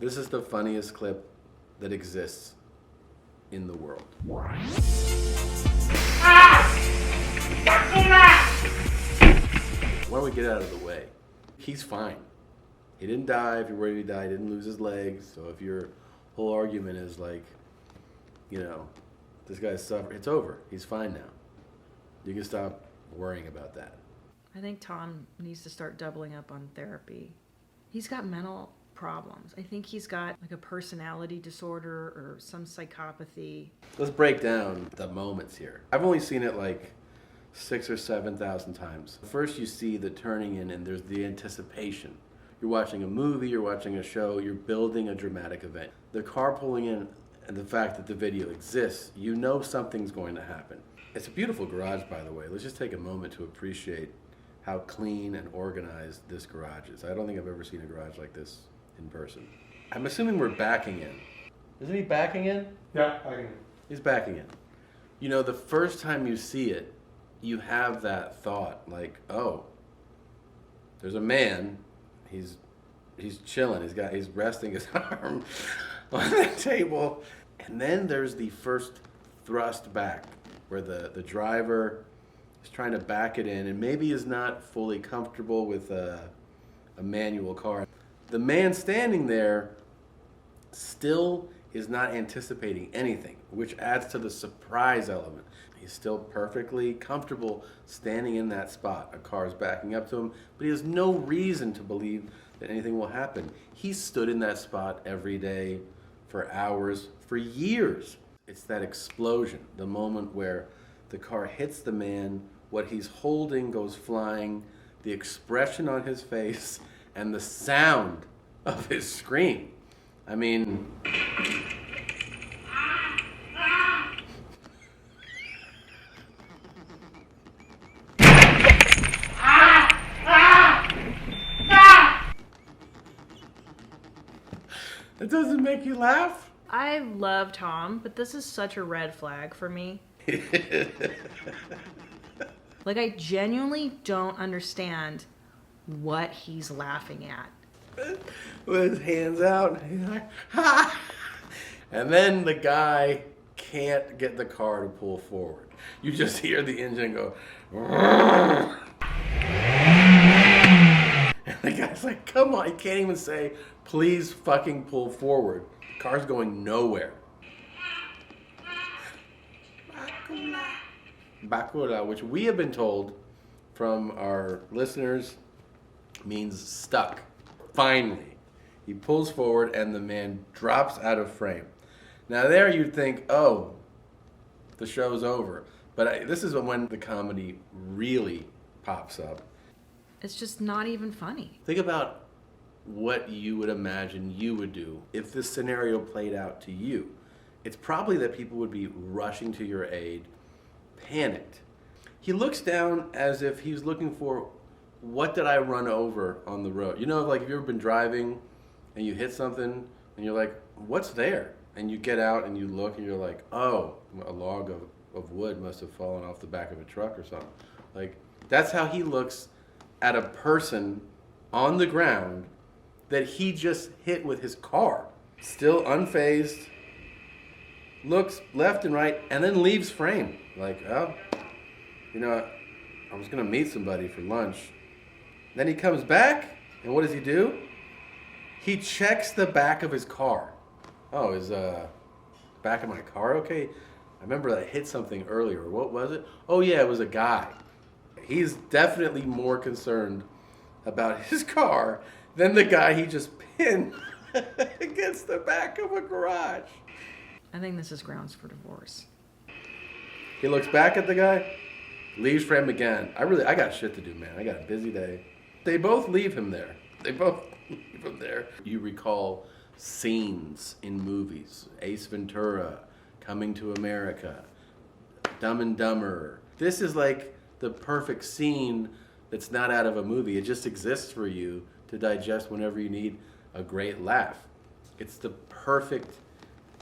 This is the funniest clip that exists in the world. Why don't we get out of the way? He's fine. He didn't die. If you're worried he died, he didn't lose his legs. So if your whole argument is like, you know, this guy's suffering, it's over. He's fine now. You can stop worrying about that. I think Tom needs to start doubling up on therapy. He's got mental problems. I think he's got like a personality disorder or some psychopathy. Let's break down the moments here. I've only seen it like 6,000 or 7,000 times. First you see the turning in and there's the anticipation. You're watching a movie, you're watching a show, you're building a dramatic event. The car pulling in and the fact that the video exists, you know something's going to happen. It's a beautiful garage, by the way. Let's just take a moment to appreciate how clean and organized this garage is. I don't think I've ever seen a garage like this in person. I'm assuming we're backing in. Isn't he backing in? Yeah, backing in. He's backing in. You know, the first time you see it, you have that thought, like, oh, there's a man, he's chilling, he's resting his arm on the table, and then there's the first thrust back, where the driver is trying to back it in, and maybe is not fully comfortable with a manual car. The man standing there still is not anticipating anything, which adds to the surprise element. He's still perfectly comfortable standing in that spot. A car's backing up to him, but he has no reason to believe that anything will happen. He stood in that spot every day for hours, for years. It's that explosion, the moment where the car hits the man, what he's holding goes flying, the expression on his face, and the sound of his scream. I mean, it doesn't make you laugh? I love Tom, but this is such a red flag for me. Like, I genuinely don't understand what he's laughing at. With his hands out, he's like, ha! And then the guy can't get the car to pull forward. You just hear the engine go, and the guy's like, come on, he can't even say, please fucking pull forward. The car's going nowhere. Bakula, which we have been told from our listeners means stuck. Finally, he pulls forward and the man drops out of frame. Now there you'd think, oh, the show's over. But this is when the comedy really pops up. It's just not even funny. Think about what you would imagine you would do if this scenario played out to you. It's probably that people would be rushing to your aid, panicked. He looks down as if he's looking for, what did I run over on the road? You know, like if you've ever been driving and you hit something and you're like, what's there? And you get out and you look and you're like, oh, a log of wood must have fallen off the back of a truck or something. Like, that's how he looks at a person on the ground that he just hit with his car. Still unfazed, looks left and right, and then leaves frame. Like, oh, you know, I was gonna meet somebody for lunch. Then he comes back, and what does he do? He checks the back of his car. Oh, is back of my car okay? I remember I hit something earlier. What was it? Oh yeah, it was a guy. He's definitely more concerned about his car than the guy he just pinned against the back of a garage. I think this is grounds for divorce. He looks back at the guy, leaves frame again. I got shit to do, man. I got a busy day. They both leave him there. You recall scenes in movies. Ace Ventura, Coming to America, Dumb and Dumber. This is like the perfect scene that's not out of a movie. It just exists for you to digest whenever you need a great laugh. It's the perfect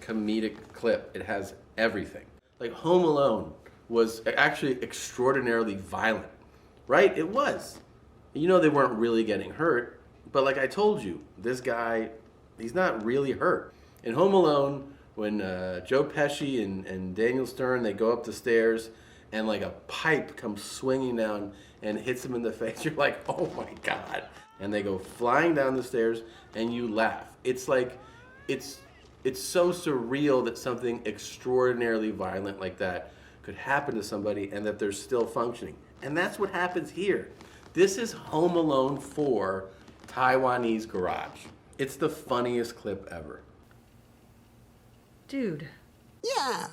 comedic clip. It has everything. Like Home Alone was actually extraordinarily violent, right? It was. You know they weren't really getting hurt, but like I told you, this guy He's not really hurt. In Home Alone, when Joe Pesci and Daniel Stern, they go up the stairs and like a pipe comes swinging down and hits him in the face, you're like, oh my God. And they go flying down the stairs and you laugh. It's like, it's so surreal that something extraordinarily violent like that could happen to somebody and that they're still functioning. And that's what happens here. This is Home Alone 4 Taiwanese Garage. It's the funniest clip ever. Dude. Yeah.